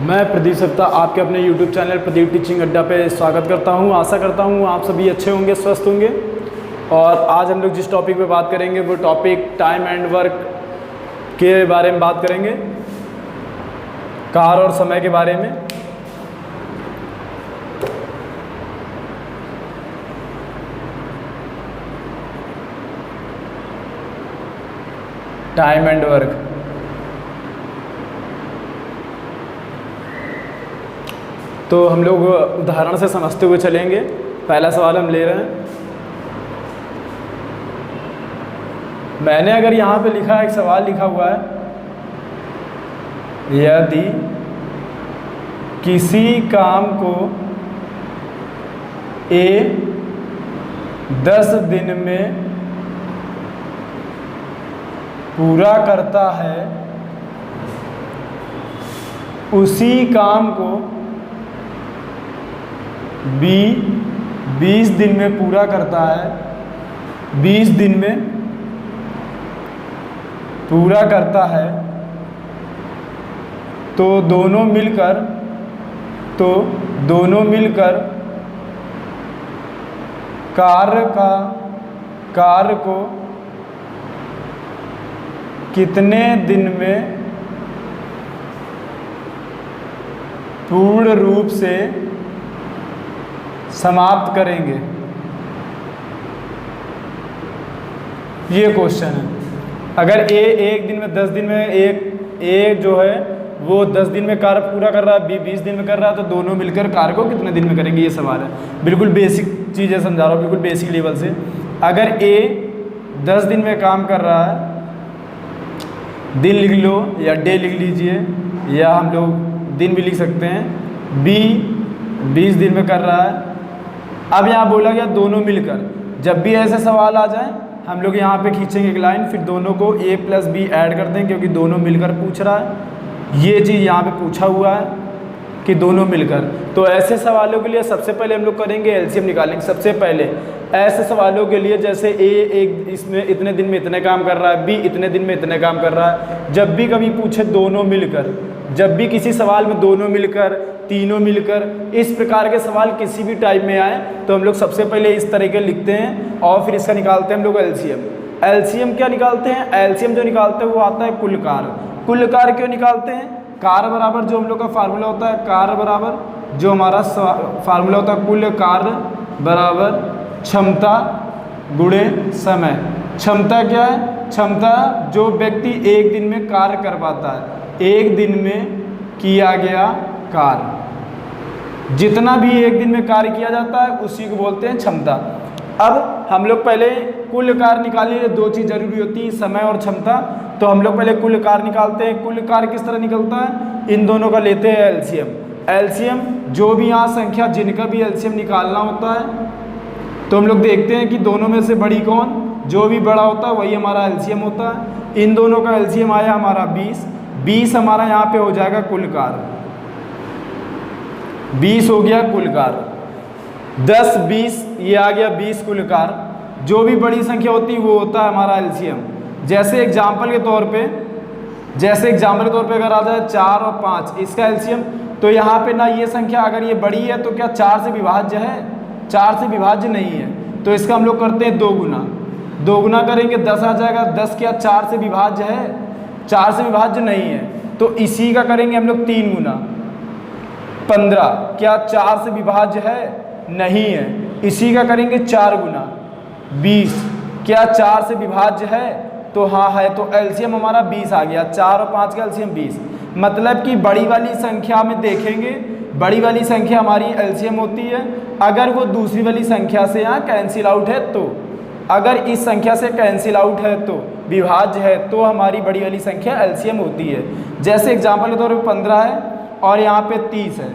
मैं प्रदीप सप्ता आपके अपने YouTube चैनल प्रदीप टीचिंग अड्डा पे स्वागत करता हूं। आशा करता हूं आप सभी अच्छे होंगे, स्वस्थ होंगे। और आज हम लोग जिस टॉपिक पे बात करेंगे वो टॉपिक टाइम एंड वर्क के बारे में बात करेंगे, कार्य और समय के बारे में। Time and work. तो हम लोग उदाहरण से समझते हुए चलेंगे। पहला सवाल हम ले रहे हैं। मैंने अगर यहाँ पे लिखा है, एक सवाल लिखा हुआ है, यदि किसी काम को ए 10 दिन में पूरा करता है, उसी काम को बी 20 दिन में पूरा करता है, 20 दिन में पूरा करता है, तो दोनों मिलकर कार्य को कितने दिन में पूर्ण रूप से समाप्त करेंगे। ये क्वेश्चन है। अगर एक दिन में 10 दिन में ए जो है वो 10 दिन में कार्य पूरा कर रहा है, बी 20 दिन में कर रहा है, तो दोनों मिलकर कार्य को कितने दिन में करेंगे, ये सवाल है। बिल्कुल बेसिक चीज़ें समझा रहा हूँ, बिल्कुल बेसिक लेवल से। अगर ए 10 दिन में काम कर रहा है, दिन लिख लो या डे लिख लीजिए, या हम लोग दिन भी लिख सकते हैं। बी 20 दिन में कर रहा है। अब यहाँ बोला गया दोनों मिलकर। जब भी ऐसे सवाल आ जाए हम लोग यहाँ पे खींचेंगे एक लाइन, फिर दोनों को a प्लस बी ऐड कर दें, क्योंकि दोनों मिलकर पूछ रहा है। ये चीज़ यहाँ पे पूछा हुआ है कि दोनों मिलकर। तो ऐसे सवालों के लिए सबसे पहले हम लोग करेंगे एलसीएम निकालेंगे। सबसे पहले ऐसे सवालों के लिए, जैसे एक इसमें इतने दिन में इतने काम कर रहा है, बी इतने दिन में इतने काम कर रहा है, जब भी कभी पूछे दोनों मिलकर, जब भी किसी सवाल में दोनों मिलकर, तीनों मिलकर, इस प्रकार के सवाल किसी भी टाइप में आए तो हम लोग सबसे पहले इस तरह के लिखते हैं और फिर इसका निकालते हैं हम लोग एलसीएम। एलसीएम क्या निकालते हैं? एलसीएम जो निकालते हैं वो आता है कुल कार्य। कुल कार्य क्यों निकालते हैं? कार्य बराबर जो हम लोग का फार्मूला होता है, कार्य बराबर जो हमारा फार्मूला होता है, कुल कार्य बराबर क्षमता गुणे समय। क्षमता क्या है? क्षमता जो व्यक्ति एक दिन में कार्य कर पाता है, एक दिन में किया गया कार्य। जितना भी एक दिन में कार्य किया जाता है उसी को बोलते हैं क्षमता। अब हम लोग पहले कुल कार्य निकालिए। दो चीज़ जरूरी होती है, समय और क्षमता। तो हम लोग पहले कुल कार्य निकालते हैं। कुल कार्य किस तरह निकलता है? इन दोनों का लेते हैं एलसीएम। एलसीएम जो भी यहाँ संख्या जिनका भी एलसीएम निकालना होता है, तो हम लोग देखते हैं कि दोनों में से बड़ी कौन, जो भी बड़ा होता है वही हमारा एलसीएम होता है। इन दोनों का एलसीएम आया हमारा 20 हमारा यहाँ पे हो जाएगा कुल कार्य। 20 हो गया कुल कार्य। 10 20 ये आ गया 20 कुल कार्य। जो भी बड़ी संख्या होती है वो होता है हमारा एलसीएम। जैसे एग्जाम्पल के तौर पे अगर आ जाए 4 और 5, इसका एलसीएम, तो यहाँ पे ना ये संख्या अगर ये बड़ी है तो क्या 4 से विभाज्य है? 4 से विभाज्य नहीं है, तो इसका हम लोग करते हैं 2 गुना करेंगे 10 आ जाएगा। 10 क्या 4 से विभाज्य है? 4 से विभाज्य नहीं है, तो इसी का करेंगे हम लोग 3 गुना। 15 क्या 4 से विभाज्य है? नहीं है, इसी का करेंगे 4 गुना। 20 क्या 4 से विभाज्य है? तो हाँ है, तो एलसीएम हमारा 20 आ गया। 4 और 5 का एलसीएम 20। मतलब कि बड़ी वाली संख्या में देखेंगे, बड़ी वाली संख्या हमारी एलसीएम होती है। अगर वो दूसरी वाली संख्या से यहाँ कैंसिल आउट है, तो अगर इस संख्या से कैंसिल आउट है तो विभाज्य है, तो हमारी बड़ी वाली संख्या एलसीएम होती है। जैसे एग्जाम्पल के तौर पर 15 है और यहाँ पे 30 है,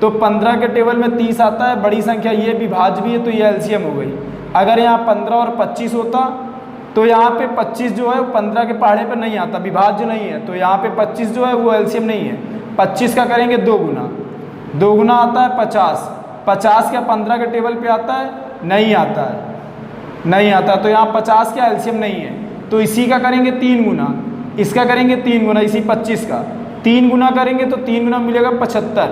तो 15 के टेबल में 30 आता है, बड़ी संख्या ये विभाज्य भी है, तो ये एलसीएम हो गई। अगर यहाँ 15 और 25 होता तो यहाँ पे 25 जो है वो 15 के पहाड़े पर नहीं आता, विभाज्य नहीं है, तो यहाँ पे 25 जो है वो एलसीएम नहीं है। 25 का करेंगे 2 गुना आता है 50। 50 क्या 15 के टेबल पे आता है? नहीं आता है, नहीं आता। तो यहाँ 50 का एलसीएम नहीं है, तो इसी का करेंगे 3 गुना, इसका करेंगे 3 गुना, इसी 25 का। 3 गुना करेंगे तो 3 गुना मिलेगा 75।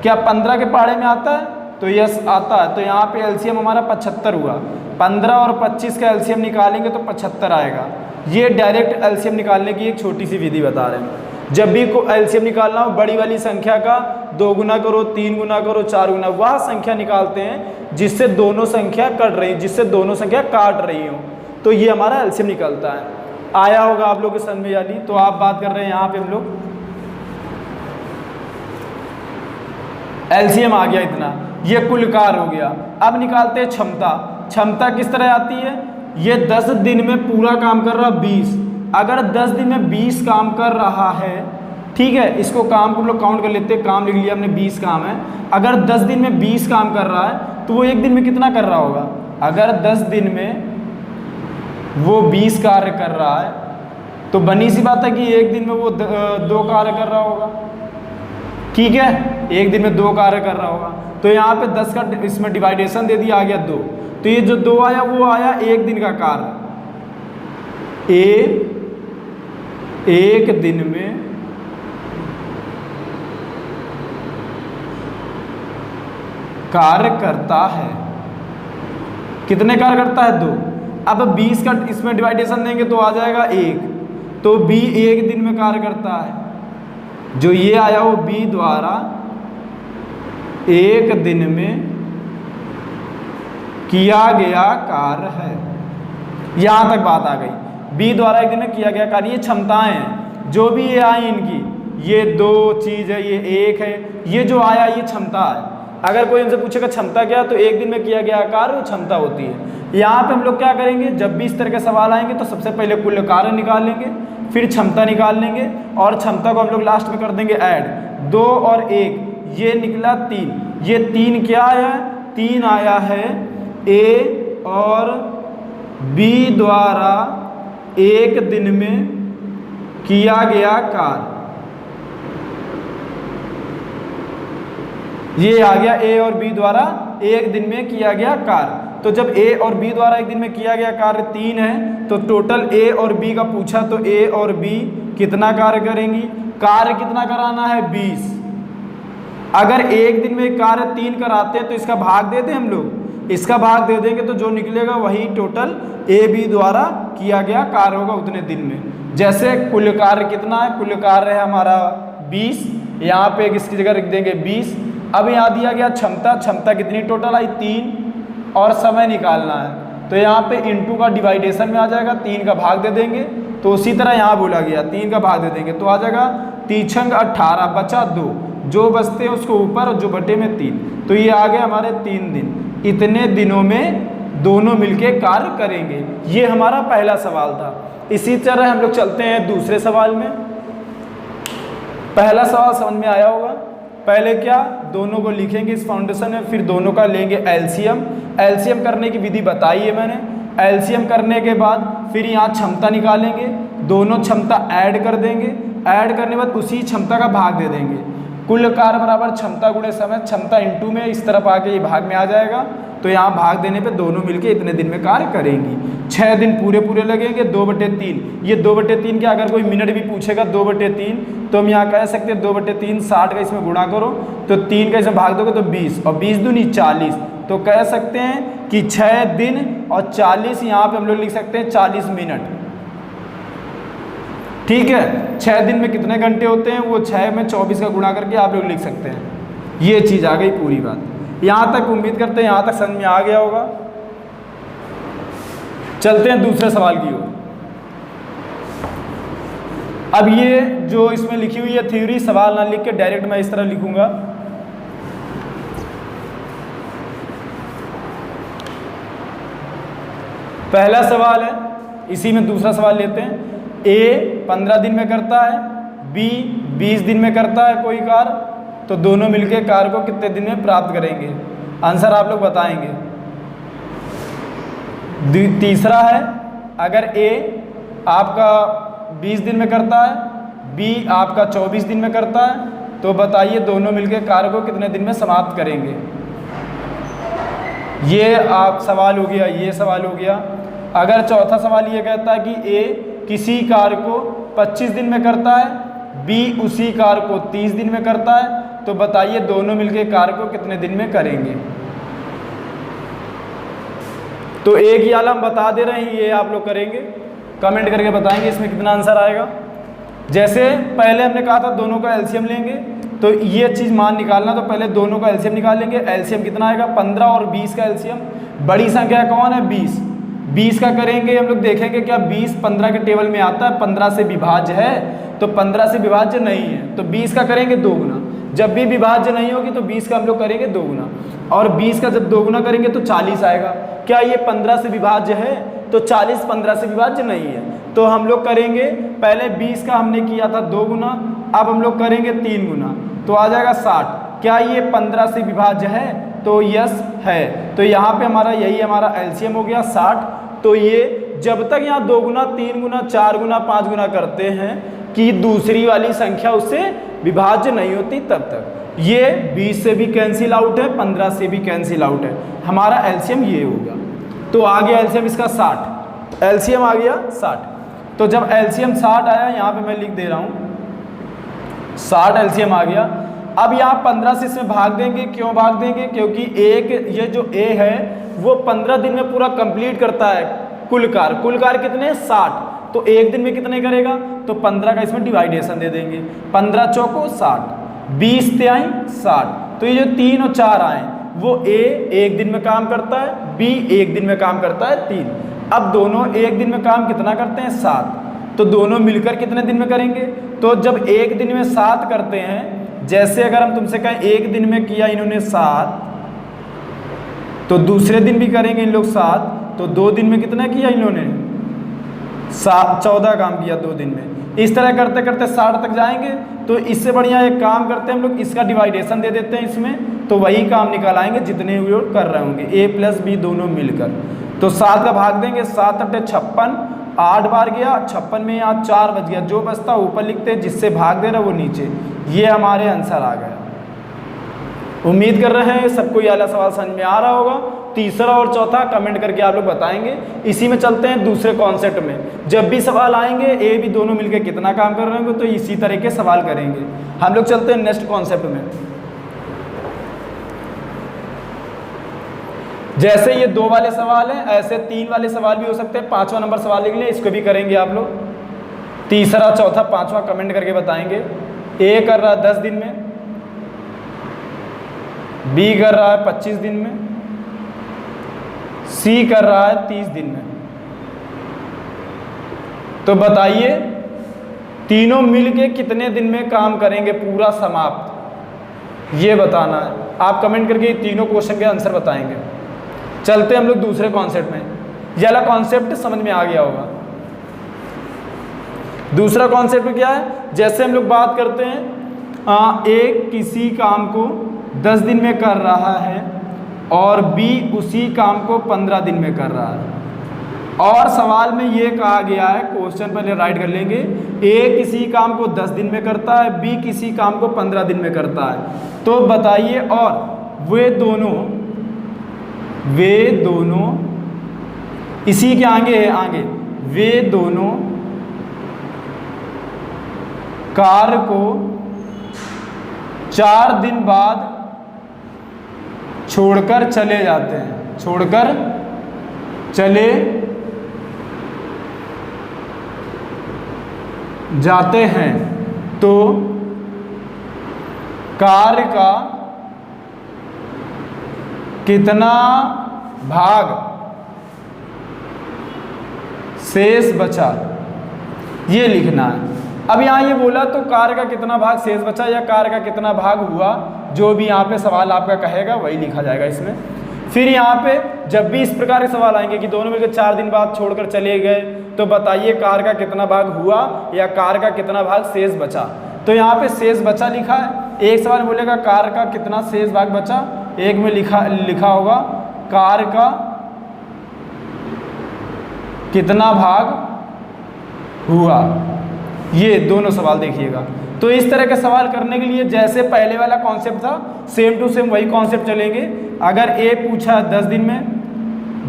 क्या 15 के पहाड़े में आता है? तो यस आता है। तो यहाँ पे एलसीएम हमारा 75 हुआ। 15 और 25 का एलसीएम निकालेंगे तो 75 आएगा। ये डायरेक्ट एलसीएम निकालने की एक छोटी सी विधि बता रहे हैं। जब भी को एलसीएम निकालना हो बड़ी वाली संख्या का 2 गुना करो, 3 गुना करो, 4 गुना, वह संख्या निकालते हैं जिससे दोनों संख्या कट रही, जिससे दोनों संख्या काट रही हो, तो ये हमारा एलसीएम निकलता है। आया होगा आप लोग के समझ में यानी। तो आप बात कर रहे हैं यहाँ पे हम लोग एलसीएम आ गया इतना, ये कुल कार हो गया। अब निकालते हैं क्षमता। क्षमता किस तरह आती है? ये 10 दिन में पूरा काम कर रहा 20। अगर 10 दिन में 20 काम कर रहा है, ठीक है, इसको काम को हम लोग काउंट कर लेते हैं। काम लिख लिया हमने, 20 काम है। अगर 10 दिन में 20 काम कर रहा है तो वो एक दिन में कितना कर रहा होगा? अगर 10 दिन में वो 20 कार्य कर रहा है तो बनी सी बात है कि एक दिन में वो 2 कार्य कर रहा होगा। ठीक है, एक दिन में 2 कार्य कर रहा होगा। तो यहाँ पे 10 का इसमें डिवाइडेशन दे दिया, आ गया 2। तो ये जो 2 आया वो आया एक दिन का कार्य। एक दिन में कार्य करता है। कितने कार्य करता है? 2। अब 20 का इसमें डिवाइडेशन देंगे तो आ जाएगा 1। तो बी एक दिन में कार्य करता है। जो ये आया वो बी द्वारा एक दिन में किया गया कार्य है। यहां तक बात आ गई। बी द्वारा एक दिन में किया गया कार्य, ये क्षमताएं हैं जो भी ये आई इनकी, ये 2 चीज है, ये 1 है, ये जो आया ये क्षमता है। अगर कोई इनसे पूछेगा क्षमता क्या, तो एक दिन में किया गया कार्य वो क्षमता होती है। यहाँ पे हम लोग क्या करेंगे, जब भी इस तरह के सवाल आएंगे तो सबसे पहले कुल कार्य निकाल लेंगे, फिर क्षमता निकाल लेंगे और क्षमता को हम लोग लास्ट में कर देंगे ऐड। 2 और 1 ये निकला 3। ये 3 क्या आया? 3 आया है ए और बी द्वारा एक दिन में किया गया कार्य। ये आ गया ए और बी द्वारा एक दिन में किया गया कार्य। तो जब ए और बी द्वारा एक दिन में किया गया कार्य 3 है, तो टोटल ए और बी का पूछा तो ए और बी कितना कार्य करेंगी? कार्य कितना कराना है? 20। अगर एक दिन में कार्य 3 कराते हैं तो इसका भाग दे दें हम लोग, इसका भाग दे देंगे तो जो निकलेगा वही टोटल ए बी द्वारा किया गया कार्य होगा उतने दिन में। जैसे कुल कार्य कितना है? कुल कार्य है हमारा 20, यहाँ पे इसकी जगह रख देंगे 20। अब यहाँ दिया गया क्षमता, क्षमता कितनी टोटल आई? 3 और समय निकालना है, तो यहाँ पे इनटू का डिवाइडेशन में आ जाएगा, 3 का भाग दे देंगे। तो उसी तरह यहाँ बोला गया 3 का भाग दे देंगे तो आ जाएगा 3 18, बचा 2, जो बचते हैं उसको ऊपर और जो बटे में 3, तो ये आ गए हमारे 3 दिन। इतने दिनों में दोनों मिलके कार्य करेंगे। ये हमारा पहला सवाल था। इसी तरह हम लोग चलते हैं दूसरे सवाल में। पहला सवाल समझ में आया होगा। पहले क्या, दोनों को लिखेंगे इस फाउंडेशन में, फिर दोनों का लेंगे एलसीएम। एलसीएम करने की विधि बताई है मैंने। एलसीएम करने के बाद फिर यहाँ क्षमता निकालेंगे, दोनों क्षमता ऐड कर देंगे, ऐड करने के बाद उसी क्षमता का भाग दे देंगे। कुल कार्य बराबर क्षमता गुणे समय, क्षमता इंटू में इस तरफ आके ये भाग में आ जाएगा। तो यहाँ भाग देने पे दोनों मिलके इतने दिन में कार्य करेंगी। 6 दिन पूरे पूरे लगेंगे। 2/3, ये 2/3 क्या, अगर कोई मिनट भी पूछेगा 2/3 तो हम यहाँ कह सकते हैं 2/3 60 का इसमें गुणा करो तो 3 का इसमें भाग दोगे तो 20 और 20 दूनी 40। तो कह सकते हैं कि 6 दिन और 40, यहाँ पे हम लोग लिख सकते हैं 40 मिनट। ठीक है, 6 दिन में कितने घंटे होते हैं, वो 6 में 24 का गुणा करके आप लोग लिख सकते हैं। ये चीज़ आ गई पूरी बात। यहाँ तक उम्मीद करते हैं यहाँ तक समझ में आ गया होगा। चलते हैं दूसरे सवाल की ओर। अब ये जो इसमें लिखी हुई है थ्योरी, सवाल ना लिख के डायरेक्ट मैं इस तरह लिखूंगा। पहला सवाल है, इसी में दूसरा सवाल लेते हैं। ए 15 दिन में करता है, बी 20 दिन में करता है कोई कार्य, तो दोनों मिलके कार्य को कितने दिन में प्राप्त करेंगे? आंसर आप लोग बताएंगे। तीसरा है, अगर ए आपका 20 दिन में करता है, बी आपका 24 दिन में करता है, तो बताइए दोनों मिलके कार्य को कितने दिन में समाप्त करेंगे? ये आप सवाल हो गया, ये सवाल हो गया। अगर चौथा सवाल ये कहता है कि ए किसी कार्य को 25 दिन में करता है, बी उसी कार्य को 30 दिन में करता है, तो बताइए दोनों मिलके कार्य को कितने दिन में करेंगे। तो एक ही आलम बता दे रहे हैं, ये आप लोग करेंगे, कमेंट करके बताएंगे इसमें कितना आंसर आएगा। जैसे पहले हमने कहा था दोनों का एलसीएम लेंगे, तो ये चीज़ मान निकालना, तो पहले दोनों का एलसीएम निकाल लेंगे। एलसीएम कितना आएगा, 15 और 20 का एलसीएम। बड़ी संख्या कौन है, 20। 20 का करेंगे हम लोग, देखेंगे क्या 20 15 के टेबल में आता है, 15 से विभाज्य है, तो 15 से विभाज्य नहीं है, तो 20 का करेंगे 2 गुना। जब भी विभाज्य नहीं होगी तो 20 का हम लोग करेंगे 2 गुना, और 20 का जब 2 गुना करेंगे तो 40 आएगा। क्या ये 15 से विभाज्य है, तो 40 15 से विभाज्य नहीं है, तो हम लोग करेंगे पहले 20 का हमने किया था 2 गुना, अब हम लोग करेंगे 3 गुना, तो आ जाएगा 60। क्या ये 15 से विभाज्य है, तो यस है, तो यहाँ पे हमारा यही हमारा एलसीएम हो गया 60। तो ये जब तक यहाँ 2 गुना 3 गुना 4 गुना 5 गुना करते हैं कि दूसरी वाली संख्या उससे विभाज्य नहीं होती, तब तक ये 20 से भी कैंसिल आउट है, 15 से भी कैंसिल आउट है, हमारा एलसीएम ये होगा। तो आ गया एलसीएम इसका 60, एलसीएम आ गया 60। तो जब एलसीएम 60 आया, यहाँ पे मैं लिख दे रहा हूँ 60 एलसीएम आ गया। अब यहाँ 15 से इसमें भाग देंगे, क्यों भाग देंगे, क्योंकि एक ये जो ए है वो 15 दिन में पूरा कंप्लीट करता है कुल कार्य कितने 60, तो एक दिन में कितने करेगा, तो 15 का इसमें डिवाइडेशन दे देंगे, 15 चौको 60, 20 तिहाई 60। तो ये जो 3 और 4 आए वो ए एक दिन में काम करता है, बी एक दिन में काम करता है 3। अब दोनों एक दिन में काम कितना करते हैं 7, तो दोनों मिलकर कितने दिन में करेंगे, तो जब एक दिन में 7 करते हैं, जैसे अगर हम तुमसे कहें एक दिन में किया इन्होंने 7, तो दूसरे दिन भी करेंगे इन लोग 7, तो 2 दिन में कितना किया इन्होंने 14 काम किया 2 दिन में। इस तरह करते करते 60 तक जाएंगे। तो इससे बढ़िया एक काम करते हैं हम लोग, इसका डिवाइडेशन दे देते हैं इसमें, तो वही काम निकाल आएंगे जितने हुए कर रहे होंगे, ए प्लस बी दोनों मिलकर। तो 7 का भाग देंगे, 7 अट्ठे 56, 8 बार गया 56 में, यहाँ 4 बच गया, जो बचता ऊपर लिखते हैं, जिससे भाग दे रहा वो नीचे। ये हमारे आंसर आ गया। उम्मीद कर रहे हैं सबको ये वाला सवाल समझ में आ रहा होगा। तीसरा और चौथा कमेंट करके आप लोग बताएंगे। इसी में चलते हैं दूसरे कॉन्सेप्ट में। जब भी सवाल आएंगे ए बी दोनों मिलकर कितना काम कर रहे होंगे, तो इसी तरह के सवाल करेंगे। हम लोग चलते हैं नेक्स्ट कॉन्सेप्ट में। जैसे ये 2 वाले सवाल हैं, ऐसे 3 वाले सवाल भी हो सकते हैं। 5वां नंबर सवाल लिख लें, इसको भी करेंगे आप लोग। तीसरा चौथा 5वां कमेंट करके बताएंगे। ए कर रहा है 10 दिन में, बी कर रहा है 25 दिन में, सी कर रहा है 30 दिन में। तो बताइए तीनों मिलके कितने दिन में काम करेंगे पूरा समाप्त, ये बताना है। आप कमेंट करके तीनों क्वेश्चन के आंसर बताएंगे। चलते हम लोग दूसरे कॉन्सेप्ट में। ये वाला कॉन्सेप्ट समझ में आ गया होगा। दूसरा कॉन्सेप्ट क्या है, जैसे हम लोग बात करते हैं एक किसी काम को 10 दिन में कर रहा है और बी उसी काम को 15 दिन में कर रहा है, और सवाल में ये कहा गया है, क्वेश्चन पहले राइट कर लेंगे, ए किसी काम को 10 दिन में करता है, बी किसी काम को 15 दिन में करता है। तो बताइए, और वे दोनों इसी के आगे वे दोनों कार्य को 4 दिन बाद छोड़कर चले जाते हैं, छोड़कर चले जाते हैं। तो कार्य का कितना भाग शेष बचा, ये लिखना है। अब यहाँ ये बोला तो कार्य का कितना भाग शेष बचा या कार्य का कितना भाग हुआ, जो भी यहाँ पे सवाल आपका कहेगा वही लिखा जाएगा इसमें। फिर यहाँ पे जब भी इस प्रकार के सवाल आएंगे कि दोनों मिलकर 4 दिन बाद छोड़कर चले गए, तो बताइए कार्य का कितना भाग हुआ या कार्य का कितना भाग शेष बचा। तो यहाँ पे शेष बचा लिखा है। एक सवाल बोलेगा कार्य का कितना शेष भाग बचा, एक में लिखा होगा कार्य का कितना भाग हुआ। ये दोनों सवाल देखिएगा। तो इस तरह के सवाल करने के लिए जैसे पहले वाला कॉन्सेप्ट था, सेम टू सेम वही कॉन्सेप्ट चलेंगे। अगर ए पूछा 10 दिन में,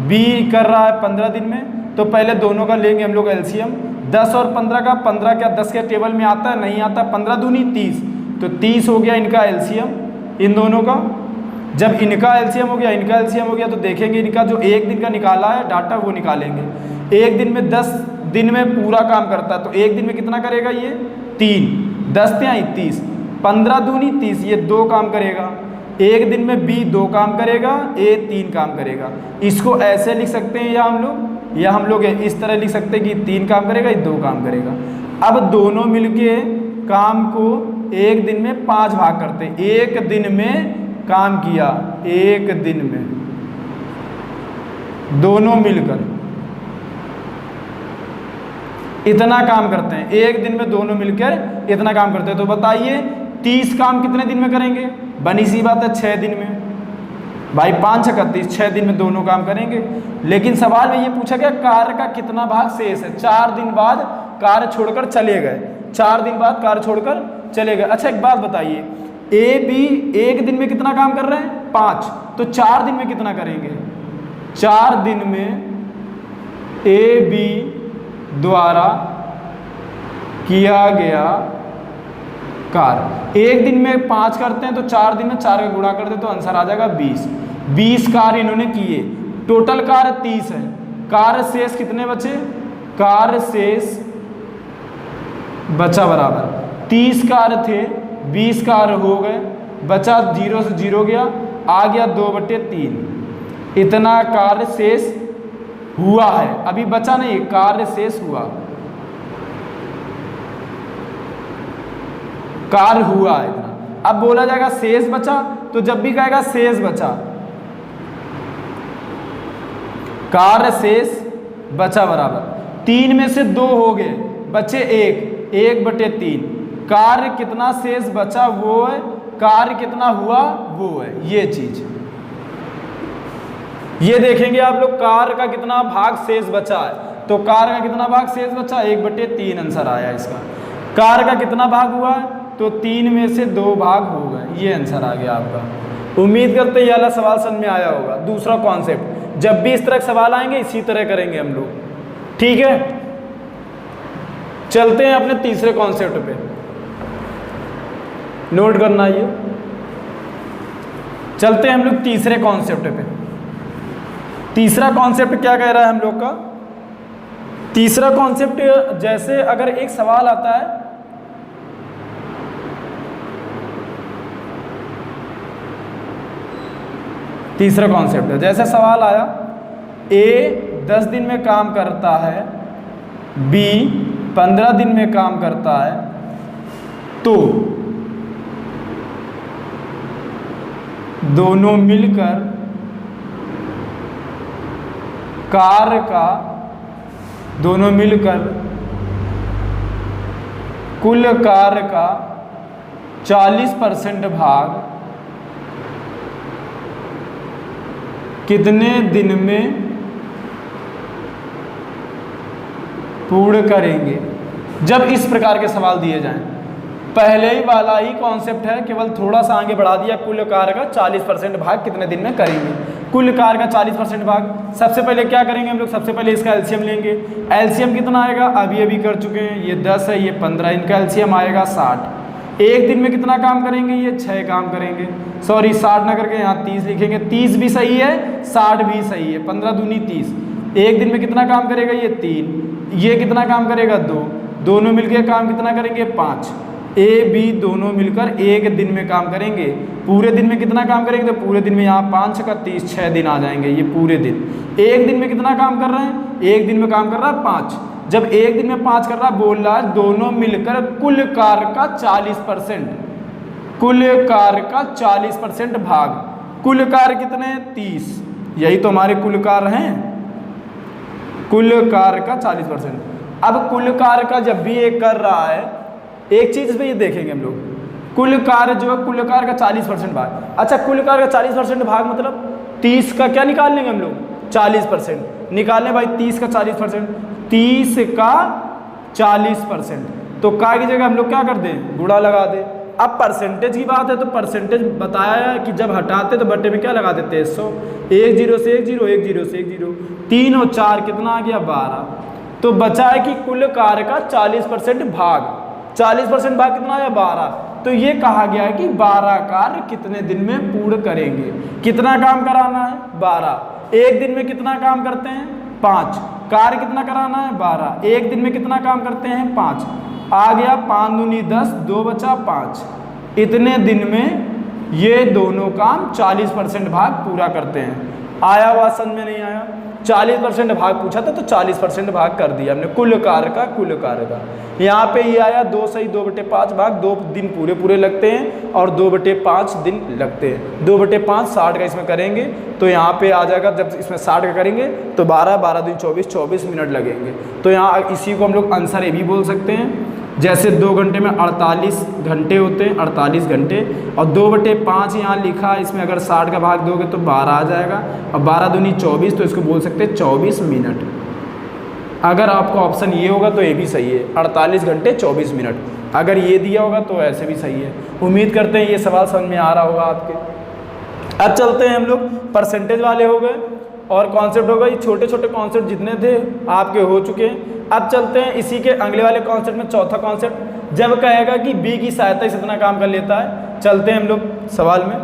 बी कर रहा है 15 दिन में, तो पहले दोनों का लेंगे हम लोग एलसीएम। 10 और 15 का, 15 क्या 10 के टेबल में आता है? नहीं आता। 15 दूनी 30, तो 30 हो गया इनका एलसीएम इन दोनों का। जब इनका एलसीएम हो गया, इनका एलसीएम हो गया, तो देखेंगे इनका जो एक दिन का निकाला है डाटा वो निकालेंगे। एक दिन में 10 दिन में पूरा काम करता है, तो एक दिन में कितना करेगा ये? 3, 10 तिहाई 30, 15 दूनी 30, ये 2 काम करेगा। एक दिन में बी 2 काम करेगा, ए 3 काम करेगा। इसको ऐसे लिख सकते हैं या हम लोग इस तरह लिख सकते हैं कि 3 काम करेगा, ये 2 काम करेगा। अब दोनों मिलके काम को एक दिन में 5 भाग करते हैं। एक दिन में काम किया, एक दिन में दोनों मिलकर इतना काम करते हैं। एक दिन में दोनों मिलकर इतना काम करते हैं। तो बताइए 30 काम कितने दिन में करेंगे? बनी सी बात है 6 दिन में। भाई 5 × 31, 6 दिन में दोनों काम करेंगे। लेकिन सवाल में ये पूछा गया कार्य का कितना भाग शेष है। 4 दिन बाद कार्य छोड़कर चले गए, 4 दिन बाद कार्य छोड़कर चले गए। अच्छा एक बात बताइए, ए बी एक दिन में कितना काम कर रहे हैं? 5, तो 4 दिन में कितना करेंगे? 4 दिन में ए बी द्वारा किया गया कार्य, एक दिन में 5 करते हैं तो 4 दिन में 4 का गुणा कर दे तो आंसर आ जाएगा 20। 20 कार्य इन्होंने किए, टोटल कार्य 30 है। कार्य शेष कितने बचे? कार्य शेष बचा बराबर 30 कार्य थे, 20 कार्य हो गए, बचा 0 से 0 गया, आ गया 2/3। इतना कार्य शेष हुआ है, अभी बचा नहीं, कार्य शेष हुआ, कार्य हुआ है इतना। अब बोला जाएगा शेष बचा, तो जब भी कहेगा शेष बचा, कार्य शेष बचा बराबर 3 में से 2 हो गए, बचे 1/3। कार्य कितना शेष बचा वो है, कार्य कितना हुआ वो है, ये चीज ये देखेंगे आप लोग। कार्य का कितना भाग शेष बचा है, तो कार्य का कितना भाग शेष बचा? 1/3 आंसर आया इसका। कार्य का कितना भाग हुआ है, तो 3 में से 2 भाग हो गए, ये आंसर आ गया आपका। उम्मीद करते ये वाला सवाल समझ में आया होगा। दूसरा कॉन्सेप्ट, जब भी इस तरह के सवाल आएंगे इसी तरह करेंगे हम लोग, ठीक है। चलते हैं अपने तीसरे कॉन्सेप्ट पे, नोट करना ये। चलते हैं हम लोग तीसरे कॉन्सेप्ट पे। तीसरा कॉन्सेप्ट क्या कह रहा है हम लोग का? तीसरा कॉन्सेप्ट, जैसे अगर एक सवाल आता है, तीसरा कॉन्सेप्ट है, जैसे सवाल आया ए 10 दिन में काम करता है, बी 15 दिन में काम करता है, तो दोनों मिलकर कार्य का, दोनों मिलकर कुल कार्य का 40% भाग कितने दिन में पूर्ण करेंगे? जब इस प्रकार के सवाल दिए जाएं, पहले ही वाला ही कॉन्सेप्ट है, केवल थोड़ा सा आगे बढ़ा दिया। कुल कार्य का 40% भाग कितने दिन में करेंगे? कुल कार्य का 40% भाग, सबसे पहले क्या करेंगे हम लोग? सबसे पहले इसका एलसीएम लेंगे। एलसीएम कितना आएगा? अभी कर चुके हैं, ये 10 है, ये 15, इनका एलसीएम आएगा 60। एक दिन में कितना काम करेंगे? ये 6 काम करेंगे। सॉरी 60 ना करके यहाँ 30 लिखेंगे। 30 भी सही है, 60 भी सही है। 15 दूनी 30। एक दिन में कितना काम करेगा? ये 3। ये कितना काम करेगा? 2। दोनों मिलकर काम कितना करेंगे? 5। ए बी दोनों मिलकर एक दिन में काम करेंगे। पूरे दिन में कितना काम करेंगे? तो पूरे दिन में यहाँ 5 का 30, 6 दिन आ जाएंगे, ये पूरे दिन। एक दिन में कितना काम कर रहे हैं? एक दिन में काम कर रहा है 5। जब एक दिन में 5 कर रहा है, बोल रहा है दोनों मिलकर कुल कार्य का 40%, कुल कार्य का 40% भाग। कुल कार्य कितने? 30। यही तो हमारे कुल कार्य हैं, कुल कार्य का 40%। अब कुल कार्य का जब भी एक कर रहा है, एक चीज पे ये देखेंगे हम लोग, कुल कार्य जो है, कुल कार्य का 40% भाग। अच्छा, कुल कार्य का 40% भाग मतलब 30 का क्या निकाल लेंगे हम लोग? 40% निकालने भाई। 30 का 40%, 30 का 40%, तो का की जगह हम लोग क्या कर दें? गुणा लगा दें। अब परसेंटेज की बात है तो परसेंटेज बताया कि जब हटाते तो बट्टे में क्या लगा देते हैं? 100। 1 0 से 1 0, 1 0 से 1 0, 3 और 4 कितना आ गया? 12। तो बचा है कि कुल कार्य का 40% भाग। 40% भाग कितना आया 12। तो ये कहा गया है कि 12 कार्य कितने दिन में पूर्ण करेंगे। कितना काम कराना है 12। एक दिन में कितना काम करते हैं 5। कार्य कितना कराना है 12। एक दिन में कितना काम करते हैं 5। आ गया 5 दूनी 10, 2 बचा 5। इतने दिन में ये दोनों काम 40% भाग पूरा करते हैं। आया हुआ समझ में नहीं आया? 40% भाग पूछा था तो 40% भाग कर दिया हमने कुल कार्य का। यहाँ पे ये आया 2 सही 2/5 भाग, 2 दिन पूरे पूरे लगते हैं और 2/5 दिन लगते हैं। 2/5 60 का इसमें करेंगे तो यहाँ पे आ जाएगा, जब इसमें 60 का करेंगे तो 12 दिन 24 मिनट लगेंगे। तो यहाँ इसी को हम लोग आंसर ए भी बोल सकते हैं। जैसे 2 घंटे में 48 घंटे होते हैं, 48 घंटे, और 2/5 यहाँ लिखा, इसमें अगर 60 का भाग दोगे तो 12 आ जाएगा, और 12 दूनी 24, तो इसको बोल सकते हैं 24 मिनट। अगर आपका ऑप्शन ये होगा तो ये भी सही है, 48 घंटे 24 मिनट। अगर ये दिया होगा तो ऐसे भी सही है। उम्मीद करते हैं ये सवाल समझ में आ रहा होगा आपके। अब चलते हैं हम लोग, परसेंटेज वाले हो गए और कॉन्सेप्ट हो गए। छोटे छोटे कॉन्सेप्ट जितने थे आपके हो चुके हैं। अब चलते हैं इसी के अगले वाले कॉन्सेप्ट में, चौथा कॉन्सेप्ट, जब कहेगा कि बी की सहायता से इतना काम कर लेता है। चलते हैं हम लोग सवाल में।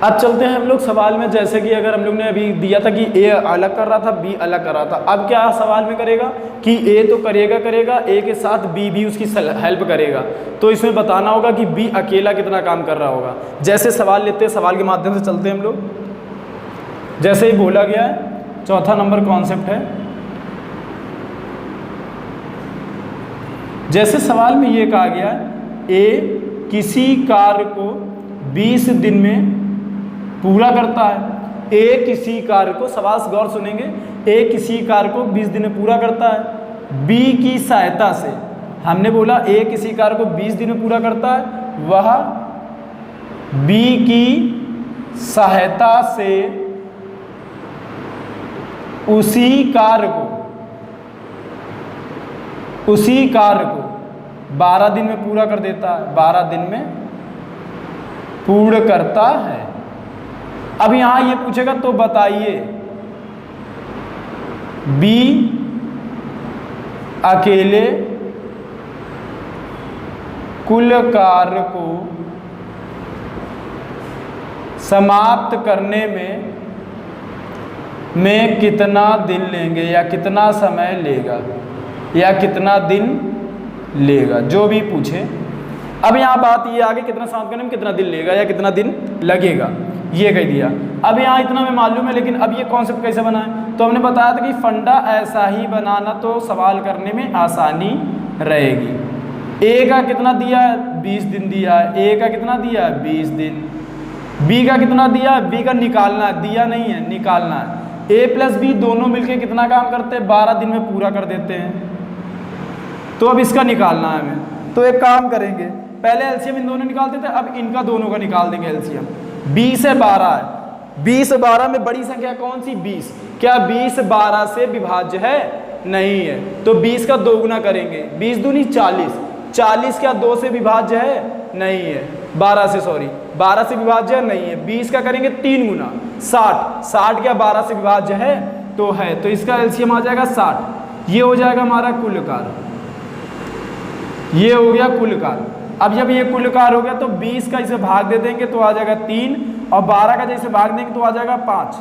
अब चलते हैं हम लोग सवाल में। जैसे कि अगर हम लोग ने अभी दिया था कि ए अलग कर रहा था, बी अलग कर रहा था, अब क्या सवाल में करेगा कि ए तो करेगा, ए के साथ बी भी उसकी हेल्प करेगा। तो इसमें बताना होगा कि बी अकेला कितना काम कर रहा होगा। जैसे सवाल लेते हैं, सवाल के माध्यम से चलते हैं हम लोग। जैसे ही बोला गया है, चौथा नंबर कॉन्सेप्ट है। जैसे सवाल में ये कहा गया है ए किसी कार्य को 20 दिन में पूरा करता है। ए किसी कार्य को, सवाल गौर सुनेंगे, ए किसी कार्य को 20 दिन में पूरा करता है। बी की सहायता से, हमने बोला ए किसी कार्य को 20 दिन में पूरा करता है, वह बी की सहायता से उसी कार्य को 12 दिन में पूरा कर देता है, 12 दिन में पूर्ण करता है। अब यहां ये पूछेगा तो बताइए बी अकेले कुल कार्य को समाप्त करने में कितना दिन लेंगे, या कितना समय लेगा, या कितना दिन लेगा, जो भी पूछे। अब यहाँ बात ये आगे कितना समाप्त करने में कितना दिन लेगा या कितना दिन लगेगा, ये कह दिया। अब यहाँ इतना में मालूम है, लेकिन अब ये कॉन्सेप्ट कैसे बना है, तो हमने बताया था कि फंडा ऐसा ही बनाना तो सवाल करने में आसानी रहेगी। ए का कितना दिया है 20 दिन दिया है, ए का कितना दिया है 20 दिन, बी का कितना दिया है, बी का निकालना है, दिया नहीं है, निकालना है। ए प्लस बी दोनों मिलके कितना काम करते हैं 12 दिन में पूरा कर देते हैं। तो अब इसका निकालना है हमें, तो एक काम करेंगे, पहले एलसीएम इन दोनों निकालते थे, अब इनका दोनों का निकाल देंगे एलसीएम। 20 से 12 है, 20 से 12 में बड़ी संख्या कौन सी 20, क्या 20 12 से विभाज्य है, नहीं है, तो 20 का 2 गुना करेंगे, 20 दूनी 40, 40 क्या 2 से विभाज्य है, नहीं है, 12 से विभाज्य है, नहीं है, 20 का करेंगे 3 गुना 60, 60 क्या 12 से विभाज्य है, तो है, तो इसका एलसीएम आ जाएगा 60। ये हो जाएगा हमारा कुल कार्य, ये हो गया कुल कार्य। अब जब ये कुल कार्य हो गया तो 20 का इसे भाग दे देंगे तो आ जाएगा 3, और 12 का जैसे भाग देंगे तो आ जाएगा 5।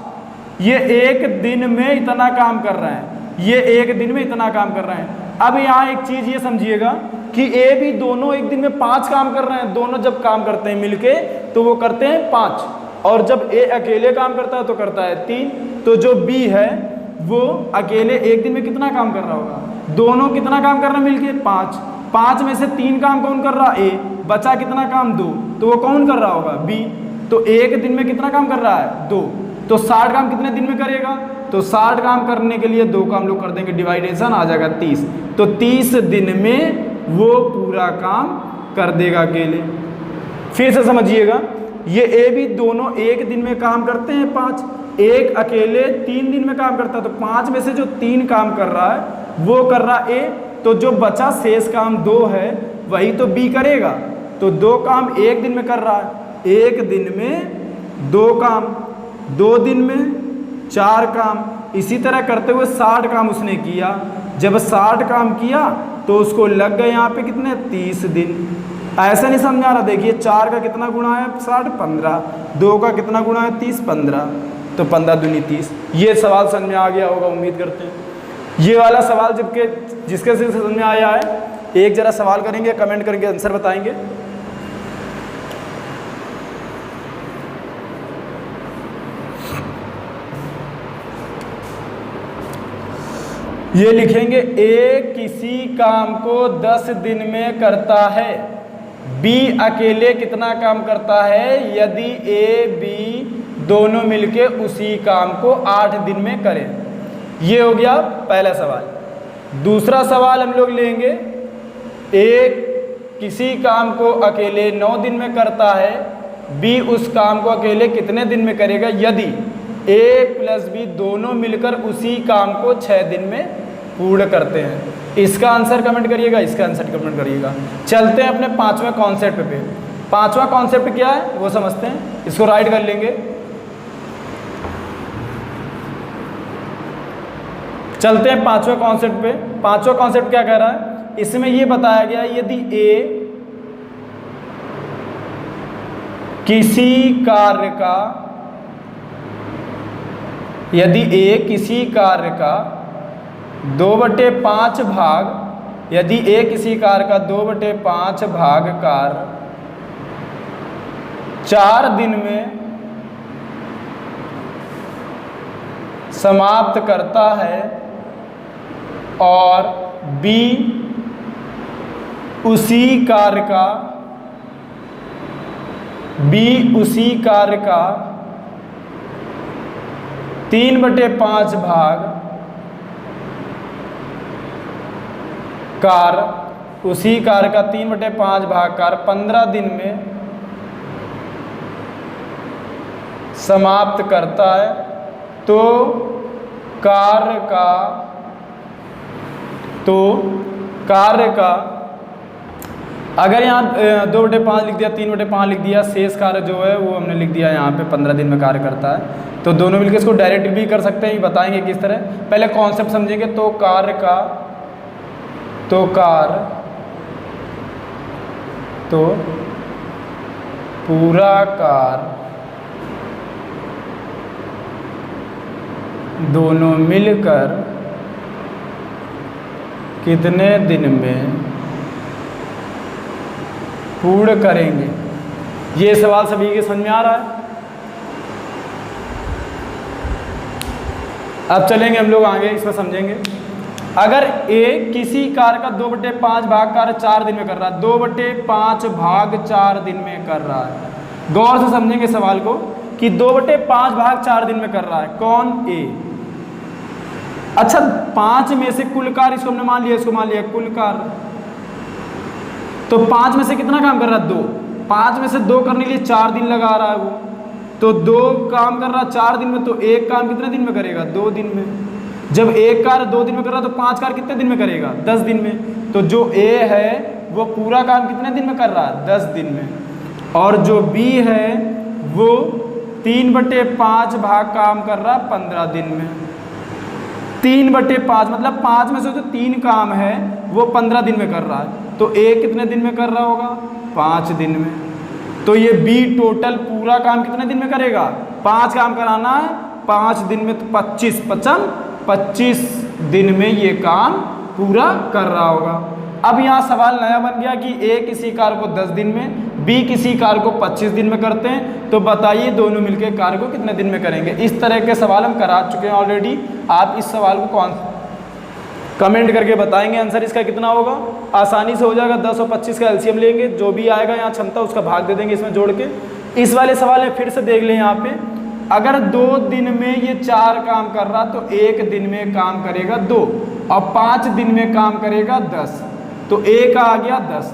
ये एक दिन में इतना काम कर रहे हैं, ये एक दिन में इतना काम कर रहे हैं। अब यहाँ एक चीज़ ये समझिएगा कि ए भी दोनों एक दिन में 5 काम कर रहे हैं, दोनों जब काम करते हैं मिलके तो वो करते हैं 5, और जब ए अकेले काम करता है तो करता है 3। तो जो बी है वो अकेले एक दिन में कितना काम कर रहा होगा, दोनों कितना काम कर रहे हैं मिलके 5, 5 में से 3 काम कौन कर रहा है ए, बचा कितना काम 2, तो वो कौन कर रहा होगा बी। तो एक दिन में कितना काम कर रहा है 2, तो 60 काम कितने दिन में करेगा, तो 60 काम करने के लिए 2 काम लोग कर देंगे, डिवाइडेशन आ जाएगा 30, तो 30 दिन में वो पूरा काम कर देगा अकेले। फिर से समझिएगा, ये ए भी दोनों एक दिन में काम करते हैं 5, एक अकेले 3 दिन में काम करता है, तो 5 में से जो 3 काम कर रहा है वो कर रहा ए, तो जो बचा शेष काम 2 है वही तो बी करेगा। तो 2 काम एक दिन में कर रहा है, एक दिन में 2 काम, 2 दिन में 4 काम, इसी तरह करते हुए 60 काम उसने किया। जब 60 काम किया तो उसको लग गए यहाँ पे कितने 30 दिन। ऐसा नहीं समझ आ रहा, देखिए 4 का कितना गुणा है 60 15, 2 का कितना गुणा है 30 15, तो 15 दूनी 30। ये सवाल समझ में आ गया होगा, उम्मीद करते हैं। ये वाला सवाल जिसके से समझ में आया है, एक जरा सवाल करेंगे, कमेंट करके आंसर बताएंगे। ये लिखेंगे ए किसी काम को 10 दिन में करता है, बी अकेले कितना काम करता है यदि ए बी दोनों मिलके उसी काम को 8 दिन में करें। ये हो गया पहला सवाल। दूसरा सवाल हम लोग लेंगे, ए किसी काम को अकेले 9 दिन में करता है, बी उस काम को अकेले कितने दिन में करेगा यदि ए प्लस बी दोनों मिलकर उसी काम को 6 दिन में पूर्ण करते हैं। इसका आंसर कमेंट करिएगा, इसका आंसर कमेंट करिएगा। चलते हैं अपने 5वें कॉन्सेप्ट पे। 5वां कॉन्सेप्ट क्या है वो समझते हैं, इसको राइट कर लेंगे। चलते हैं 5वें कॉन्सेप्ट पे। 5वां कॉन्सेप्ट क्या कह रहा है, इसमें ये बताया गया यदि ए किसी कार्य का, यदि ए किसी कार्य का 2/5 भाग, यदि ए किसी कार्य का 2/5 भाग कार्य 4 दिन में समाप्त करता है और बी उसी कार्य का 3/5 भाग कार्य, उसी कार्य का 3/5 भाग कार्य 15 दिन में समाप्त करता है, तो कार्य का अगर यहाँ 2/5 लिख दिया, 3/5 लिख दिया, शेष कार्य जो है वो हमने लिख दिया यहाँ पे 15 दिन में कार्य करता है, तो दोनों मिलकर इसको डायरेक्ट भी कर सकते हैं, बताएंगे किस तरह। पहले कॉन्सेप्ट समझेंगे। तो पूरा कार्य दोनों मिलकर कितने दिन में पूर्ण करेंगे। ये सवाल सभी के समझ में आ रहा है। अब चलेंगे हम लोग आगे, इसमें समझेंगे। अगर ए किसी कार्य का 2/5 भाग कार्य 4 दिन में कर रहा है, 2/5 भाग 4 दिन में कर रहा है, गौर से समझेंगे सवाल को कि 2/5 भाग 4 दिन में कर रहा है कौन, ए। अच्छा 5 में से कुल कार्य, इसको हमने मान लिया, इसको मान लिया कुल कार्य, तो 5 में से कितना काम कर रहा है 2, 5 में से 2 करने के लिए 4 दिन लगा रहा है वो, तो 2 काम कर रहा है 4 दिन में, तो एक काम कितने दिन में करेगा 2 दिन में। जब एक कार्य 2 दिन में कर रहा है तो 5 कार्य कितने दिन में करेगा 10 दिन में। तो जो ए है वो पूरा काम कितने दिन में कर रहा है 10 दिन में, और जो बी है वो 3/5 भाग काम कर रहा है 15 दिन में। 3/5 मतलब 5 में से जो 3 काम है वो 15 दिन में कर रहा है, तो ए कितने दिन में कर रहा होगा 5 दिन में। तो ये बी टोटल पूरा काम कितने दिन में करेगा, 5 काम कराना है 5 दिन में, तो 25 दिन में ये काम पूरा कर रहा होगा। अब यहाँ सवाल नया बन गया कि ए किसी कार्य को 10 दिन में, बी किसी कार्य को 25 दिन में करते हैं, तो बताइए दोनों मिलकर कार्य को कितने दिन में करेंगे। इस तरह के सवाल हम करा चुके हैं ऑलरेडी। आप इस सवाल को कमेंट करके बताएंगे आंसर इसका कितना होगा, आसानी से हो जाएगा। 10 और 25 का एलसीएम लेंगे, जो भी आएगा यहाँ क्षमता उसका भाग दे देंगे इसमें जोड़ के। इस वाले सवाल में फिर से देख लें, यहाँ पे अगर 2 दिन में ये 4 काम कर रहा तो 1 दिन में काम करेगा 2, और 5 दिन में काम करेगा 10, तो 1 आ गया 10।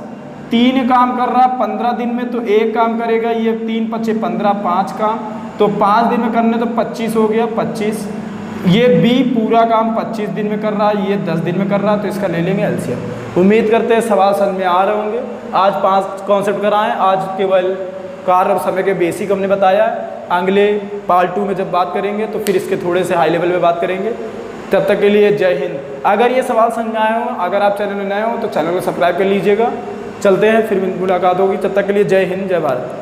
3 काम कर रहा 15 दिन में, तो 1 काम करेगा ये 3 × 5 = 15, 5 काम, तो 5 दिन में करने तो 25 हो गया 25। ये बी पूरा काम 25 दिन में कर रहा है, ये 10 दिन में कर रहा है, तो इसका ले लेंगे एलसीएम। उम्मीद करते हैं सवाल समझ में आ रहे होंगे। आज 5 कॉन्सेप्ट कराएं, आज केवल कार्य और समय के बेसिक हमने बताया। अगले पार्ट 2 में जब बात करेंगे तो फिर इसके थोड़े से हाई लेवल पे बात करेंगे। तब तक के लिए जय हिंद। अगर ये सवाल समझ में आए हो, अगर आप चैनल में नए हो तो चैनल को सब्सक्राइब कर लीजिएगा। चलते हैं, फिर मुलाकात होगी। तब तक के लिए जय हिंद, जय भारत।